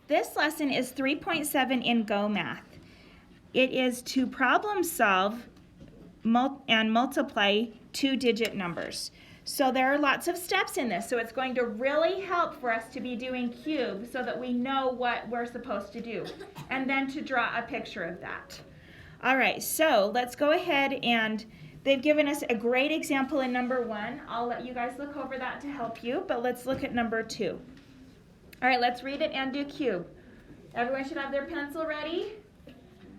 This lesson is 3.7 in Go Math. It is to problem solve and multiply two-digit numbers. So there are lots of steps in this, so it's going to really help for us to be doing cubes so that we know what we're supposed to do, and then to draw a picture of that. All right, so let's go ahead, and they've given us a great example in number 1. I'll let you guys look over that to help you, but let's look at number 2. All right, let's read it and do cube. Everyone should have their pencil ready,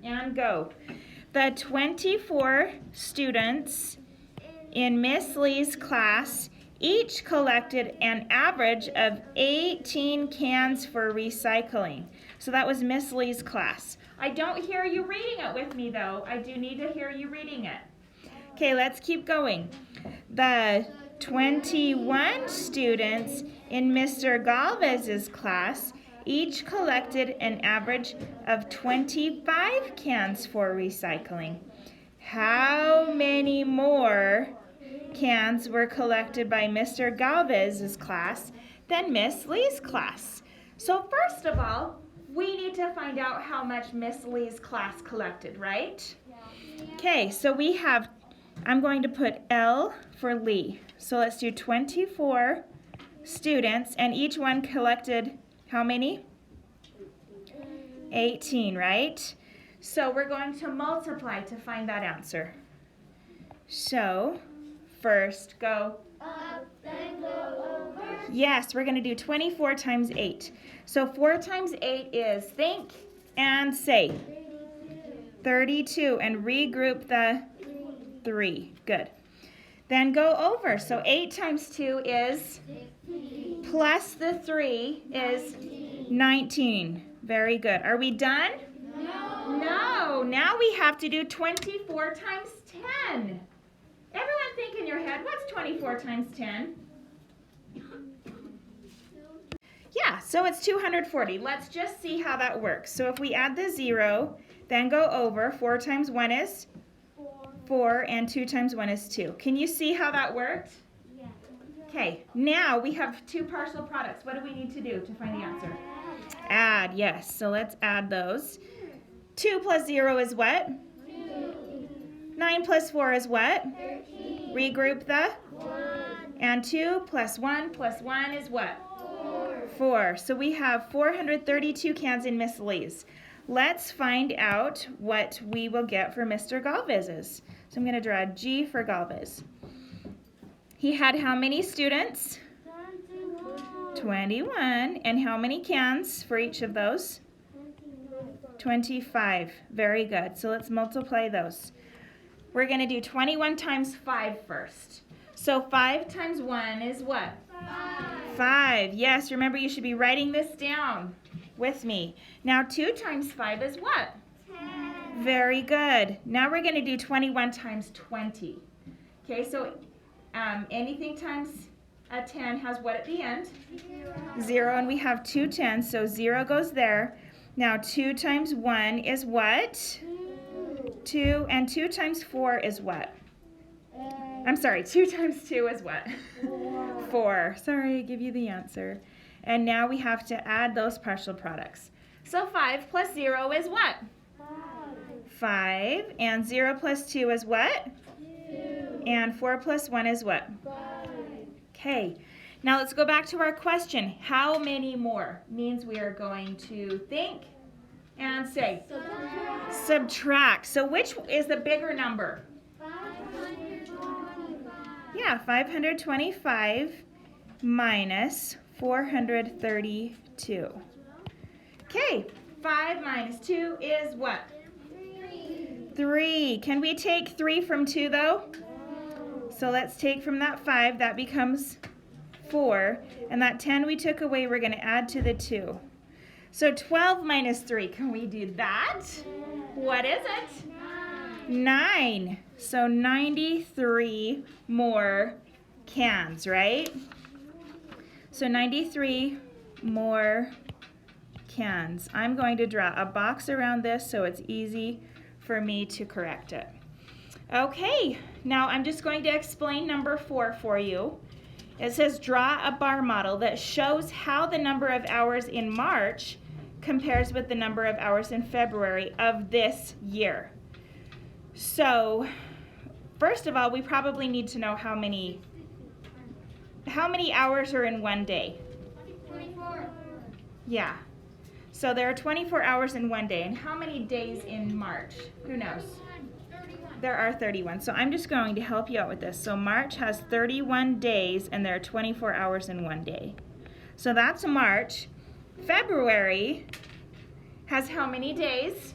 and go. The 24 students in Miss Lee's class each collected an average of 18 cans for recycling. So that was Miss Lee's class. I don't hear you reading it with me though. I do need to hear you reading it. Okay, let's keep going. The 21 students in Mr. Galvez's class each collected an average of 25 cans for recycling. How many more cans were collected by Mr. Galvez's class than Miss Lee's class? So first of all, we need to find out how much Miss Lee's class collected, right? Okay, so we have, I'm going to put L for Lee. So let's do 24 students, and each one collected how many? 18, right? So we're going to multiply to find that answer. So first go up, then go over. Yes, we're going to do 24 times 8. So 4 times 8 is, think and say, 32, and regroup the 3. Good. Then go over. So 8 times 2 is, plus the 3 is 19. Very good. Are we done? No. No. Now we have to do 24 times 10. Everyone think in your head, what's 24 times 10? Yeah, so it's 240. Let's just see how that works. So if we add the 0, then go over, 4 times 1 is 4, and 2 times 1 is 2. Can you see how that worked? Yeah. Okay, now we have two partial products. What do we need to do to find the answer? Add, yes. So let's add those. 2 plus 0 is what? 2. 9 plus 4 is what? 13. Regroup the? 1. And 2 plus 1 is what? 4. So we have 432 cans in Miss Lee's. Let's find out what we will get for Mr. Galvez's. So I'm going to draw a G for Galvez. He had how many students? 21. And how many cans for each of those? 25. Very good. So let's multiply those. We're going to do 21 times 5 first. So 5 times 1 is what? 5. Yes, remember you should be writing this down with me. Now 2 times 5 is what? 10. Very good. Now we're going to do 21 times 20. Okay, so anything times a 10 has what at the end? 0, and we have 2 10s, so 0 goes there. Now 2 times 1 is what? 2, and 2 times 4 is what? I'm sorry, 2 times 2 is what? 4. Sorry, I give you the answer. And now we have to add those partial products. So 5 plus 0 is what? 5. And 0 plus 2 is what? 2. And 4 plus 1 is what? 5. Okay. Now let's go back to our question. How many more? Means we are going to think and say. Subtract. So which is the bigger number? 525. Yeah, 525 minus 432. Okay, 5 minus 2 is what? 3. Can we take 3 from 2 though? No. So let's take from that 5, that becomes 4. And that 10 we took away, we're going to add to the 2. So 12 minus 3, can we do that? What is it? 9. So 93 more cans, right? So 93 more cans. I'm going to draw a box around this so it's easy for me to correct it. Okay, now I'm just going to explain number 4 for you. It says draw a bar model that shows how the number of hours in March compares with the number of hours in February of this year. So, first of all, we probably need to know how many hours are in one day. 24. Yeah. So there are 24 hours in one day. And how many days in March? Who knows? 31. There are 31. So I'm just going to help you out with this. So March has 31 days and there are 24 hours in one day. So that's March. February has how many days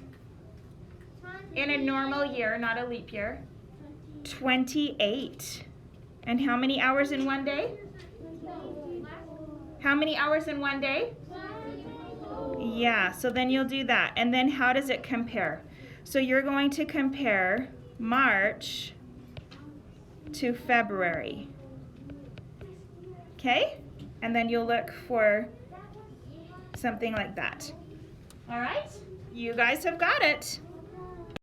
in a normal year, not a leap year? 28. And how many hours in one day? How many hours in one day? Yeah, so then you'll do that. And then how does it compare? So you're going to compare March to February. Okay? And then you'll look for something like that. All right? You guys have got it.